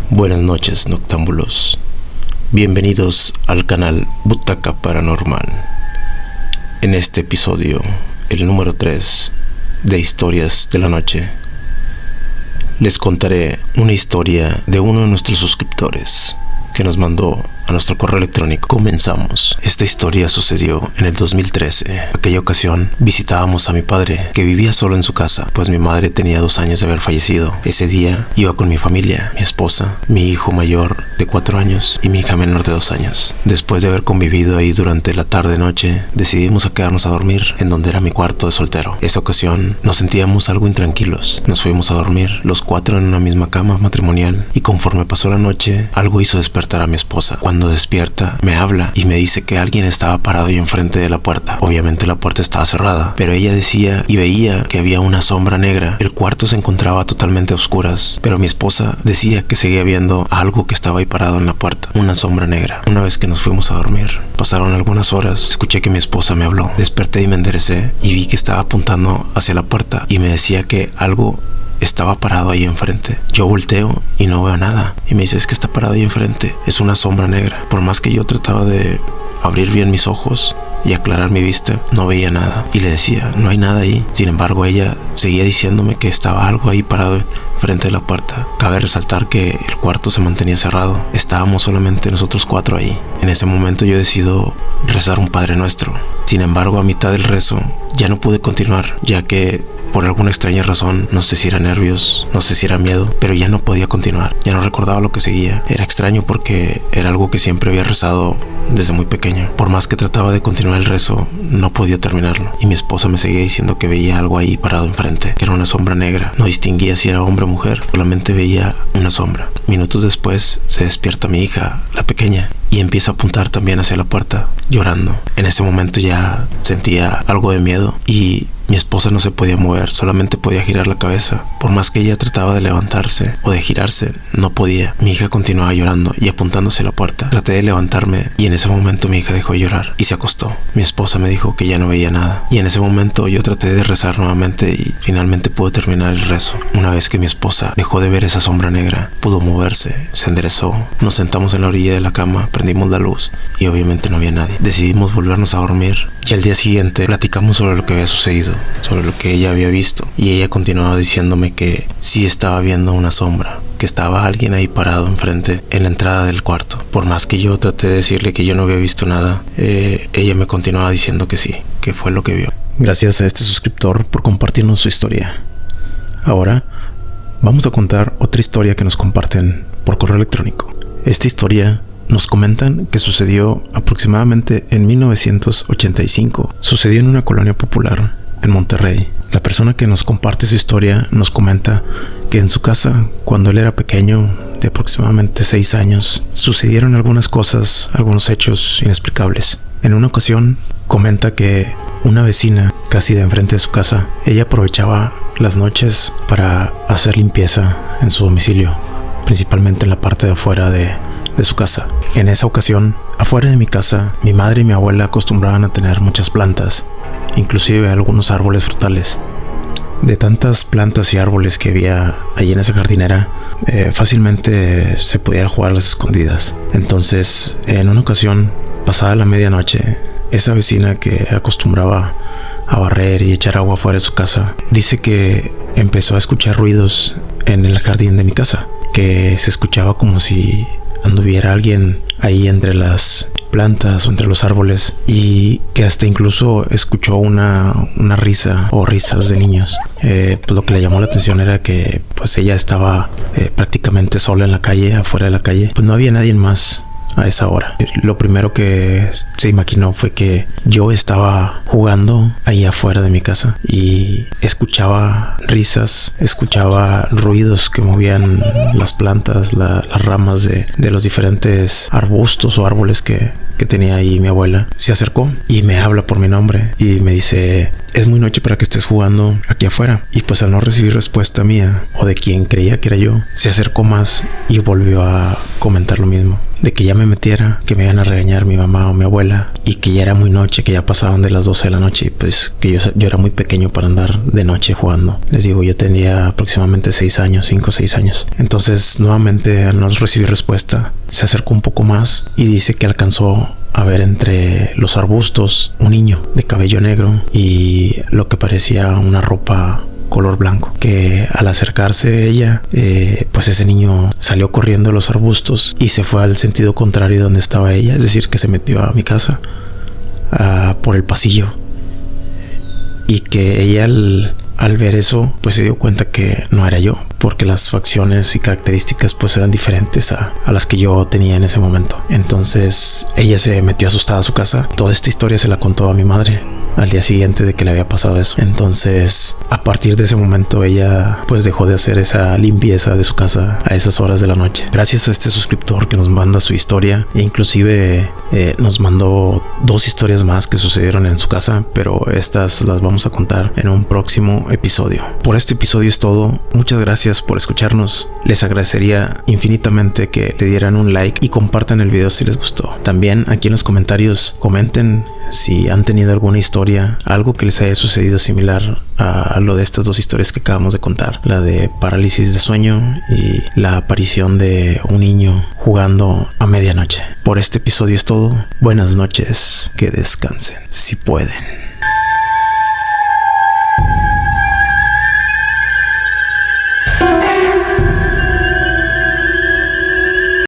Buenas noches, noctámbulos. Bienvenidos al canal Butaca Paranormal. En este episodio, el número 3 de Historias de la Noche, les contaré una historia de uno de nuestros suscriptores que nos mandó a nuestro correo electrónico. Comenzamos. Esta historia sucedió en el 2013. Aquella ocasión visitábamos a mi padre, que vivía solo en su casa, pues mi madre tenía 2 años de haber fallecido. Ese día iba con mi familia, mi esposa, mi hijo mayor de 4 años y mi hija menor de 2 años. Después de haber convivido ahí durante la tarde-noche, decidimos a quedarnos a dormir en donde era mi cuarto de soltero. Esa ocasión nos sentíamos algo intranquilos. Nos fuimos a dormir, los 4 en una misma cama matrimonial, y conforme pasó la noche, algo hizo despertar a mi esposa. Cuando despierta, me habla y me dice que alguien estaba parado ahí enfrente de la puerta. Obviamente la puerta estaba cerrada, pero ella decía y veía que había una sombra negra. El cuarto se encontraba totalmente a oscuras, pero mi esposa decía que seguía viendo algo que estaba ahí parado en la puerta, una sombra negra. Una vez que nos fuimos a dormir, pasaron algunas horas, escuché que mi esposa me habló. Desperté y me enderecé y vi que estaba apuntando hacia la puerta y me decía que algo estaba parado ahí enfrente. Yo volteo y no veo nada. Y me dice, es que está parado ahí enfrente. Es una sombra negra. Por más que yo trataba de abrir bien mis ojos y aclarar mi vista, no veía nada. Y le decía, no hay nada ahí. Sin embargo, ella seguía diciéndome que estaba algo ahí parado frente de la puerta. Cabe resaltar que el cuarto se mantenía cerrado. Estábamos solamente nosotros 4 ahí. En ese momento yo decido rezar un Padre Nuestro. Sin embargo, a mitad del rezo ya no pude continuar, ya que por alguna extraña razón, no sé si era nervios, no sé si era miedo, pero ya no podía continuar. Ya no recordaba lo que seguía. Era extraño porque era algo que siempre había rezado desde muy pequeño. Por más que trataba de continuar el rezo, no podía terminarlo. Y mi esposa me seguía diciendo que veía algo ahí parado enfrente, que era una sombra negra. No distinguía si era hombre o mujer, solamente veía una sombra. Minutos después se despierta mi hija, la pequeña, y empieza a apuntar también hacia la puerta, llorando. En ese momento ya sentía algo de miedo y mi esposa no se podía mover, solamente podía girar la cabeza. Por más que ella trataba de levantarse o de girarse, no podía. Mi hija continuaba llorando y apuntándose a la puerta. Traté de levantarme y en ese momento mi hija dejó de llorar y se acostó. Mi esposa me dijo que ya no veía nada. Y en ese momento yo traté de rezar nuevamente y finalmente pude terminar el rezo. Una vez que mi esposa dejó de ver esa sombra negra, pudo moverse, se enderezó. Nos sentamos en la orilla de la cama, prendimos la luz y obviamente no había nadie. Decidimos volvernos a dormir y al día siguiente platicamos sobre lo que había sucedido, sobre lo que ella había visto, y ella continuaba diciéndome que sí estaba viendo una sombra, que estaba alguien ahí parado enfrente en la entrada del cuarto. Por más que yo traté de decirle que yo no había visto nada, ella me continuaba diciendo que sí, que fue lo que vio. Gracias a este suscriptor por compartirnos su historia. Ahora vamos a contar otra historia que nos comparten por correo electrónico. Esta historia nos comentan que sucedió aproximadamente en 1985. Sucedió en una colonia popular en Monterrey. La persona que nos comparte su historia nos comenta que en su casa, cuando él era pequeño, de aproximadamente 6 años, sucedieron algunas cosas, algunos hechos inexplicables. En una ocasión, comenta que una vecina casi de enfrente de su casa, ella aprovechaba las noches para hacer limpieza en su domicilio, principalmente en la parte de afuera de su casa. En esa ocasión, afuera de mi casa, mi madre y mi abuela acostumbraban a tener muchas plantas, inclusive algunos árboles frutales. De tantas plantas y árboles que había ahí en esa jardinera, fácilmente se podía jugar a las escondidas. Entonces, en una ocasión, pasada la medianoche, esa vecina que acostumbraba a barrer y echar agua fuera de su casa, dice que empezó a escuchar ruidos en el jardín de mi casa, que se escuchaba como si anduviera alguien ahí entre las plantas o entre los árboles, y que hasta incluso escuchó una risa o risas de niños. Pues lo que le llamó la atención era que pues ella estaba prácticamente sola en la calle, afuera de la calle. Pues no había nadie más a esa hora. Lo primero que se imaginó fue que yo estaba jugando ahí afuera de mi casa y escuchaba risas, escuchaba ruidos que movían las plantas, las ramas de los diferentes arbustos o árboles que tenía ahí mi abuela. Se acercó y me habla por mi nombre y me dice: es muy noche para que estés jugando aquí afuera. Y pues al no recibir respuesta mía o de quien creía que era yo, se acercó más y volvió a comentar lo mismo, de que ya me metiera, que me iban a regañar mi mamá o mi abuela, y que ya era muy noche, que ya pasaban de las 12 de la noche, y pues que yo era muy pequeño para andar de noche jugando. Les digo, yo tenía aproximadamente 5 o 6 años. Entonces, nuevamente, al no recibir respuesta, se acercó un poco más y dice que alcanzó a ver entre los arbustos un niño de cabello negro y lo que parecía una ropa color blanco, que al acercarse ella, pues ese niño salió corriendo de los arbustos y se fue al sentido contrario donde estaba ella, es decir, que se metió a mi casa por el pasillo, y que ella al ver eso pues se dio cuenta que no era yo, porque las facciones y características pues eran diferentes a las que yo tenía en ese momento. Entonces ella se metió asustada a su casa. Toda esta historia se la contó a mi madre al día siguiente de que le había pasado eso. Entonces, a partir de ese momento, ella pues dejó de hacer esa limpieza de su casa a esas horas de la noche. Gracias a este suscriptor que nos manda su historia, e inclusive nos mandó 2 historias más que sucedieron en su casa, pero estas las vamos a contar en un próximo episodio. Por este episodio es todo. Muchas gracias por escucharnos. Les agradecería infinitamente que le dieran un like y compartan el video si les gustó. También aquí en los comentarios comenten si han tenido alguna historia, algo que les haya sucedido similar a lo de estas 2 historias que acabamos de contar, la de parálisis de sueño y la aparición de un niño jugando a medianoche. Por este episodio es todo. Buenas noches, que descansen si pueden.